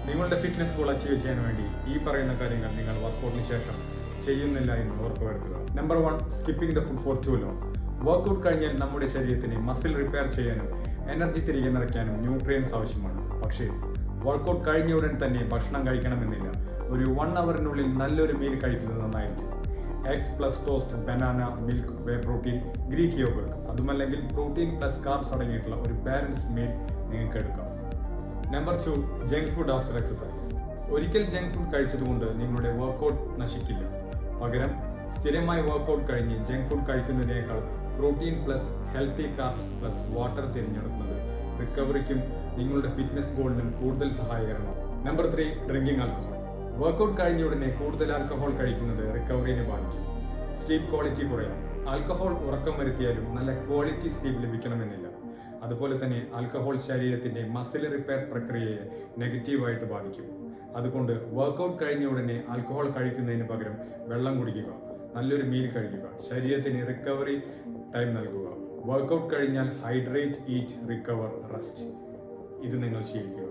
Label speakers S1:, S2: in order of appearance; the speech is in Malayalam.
S1: നിങ്ങളുടെ ഫിറ്റ്നസ് ഗോൾ അച്ചീവ് ചെയ്യാൻ വേണ്ടി ഈ പറയുന്ന കാര്യങ്ങൾ നിങ്ങൾ വർക്കൗട്ടിന് ശേഷം ചെയ്യുന്നില്ല എന്ന് ഉറപ്പുവരുത്തുക. Number 1, skipping the food for too long. Workout കഴിഞ്ഞാൽ നമ്മുടെ ശരീരത്തിന് മസിൽ റിപ്പയർ ചെയ്യാനും എനർജി തിരികെ നിറയ്ക്കാനും ന്യൂട്രിയൻസ് ആവശ്യമാണ്. പക്ഷേ വർക്കൗട്ട് കഴിഞ്ഞ ഉടൻ തന്നെ ഭക്ഷണം കഴിക്കണമെന്നില്ല. ഒരു 1 അവറിനുള്ളിൽ നല്ലൊരു മീൽ കഴിക്കുന്നത് നന്നായിരിക്കും. Eggs plus toast, banana, milk, whey protein, Greek yogurt, അതുമല്ലെങ്കിൽ പ്രോട്ടീൻ പ്ലസ് കാർബ്സ് അടങ്ങിയിട്ടുള്ള ഒരു ബാലൻസ്ഡ് മീൽ നിങ്ങൾക്ക് എടുക്കാം. Number 2, junk food after exercise. ഒരിക്കൽ ജങ്ക് ഫുഡ് കഴിച്ചതുകൊണ്ട് നിങ്ങളുടെ വർക്കൗട്ട് നശിക്കില്ല. പകരം സ്ഥിരമായി വർക്കൗട്ട് കഴിഞ്ഞ് ജങ്ക് ഫുഡ് കഴിക്കുന്നതിനേക്കാൾ protein plus healthy carbs plus water തിരഞ്ഞെടുക്കുന്നത് റിക്കവറിക്കും നിങ്ങളുടെ ഫിറ്റ്നസ് ഗോളിനും കൂടുതൽ സഹായകരമാണ്. Number 3, drinking alcohol. വർക്കൗട്ട് കഴിഞ്ഞ ഉടനെ കൂടുതൽ ആൽക്കഹോൾ കഴിക്കുന്നത് റിക്കവറിനെ ബാധിക്കും. Sleep quality കുറയാം. ആൽക്കഹോൾ ഉറക്കം വരുത്തിയാലും നല്ല ക്വാളിറ്റി സ്ലീപ്പ് ലഭിക്കണമെന്നില്ല. അതുപോലെ തന്നെ ആൽക്കഹോൾ ശരീരത്തിന്റെ മസിൽ റിപ്പയർ പ്രക്രിയയെ നെഗറ്റീവായിട്ട് ബാധിക്കും. അതുകൊണ്ട് വർക്കൗട്ട് കഴിഞ്ഞ ഉടനെ ആൽക്കഹോൾ കഴിക്കുന്നതിന് പകരം വെള്ളം കുടിക്കുക, നല്ലൊരു മീൽ കഴിക്കുക, ശരീരത്തിന് റിക്കവറി ടൈം നൽകുക. വർക്കൗട്ട് കഴിഞ്ഞാൽ ഹൈഡ്രേറ്റ്, ഈറ്റ്, റിക്കവർ, റെസ്റ്റ്. ഇത് നിങ്ങൾ ശീലിക്കുക.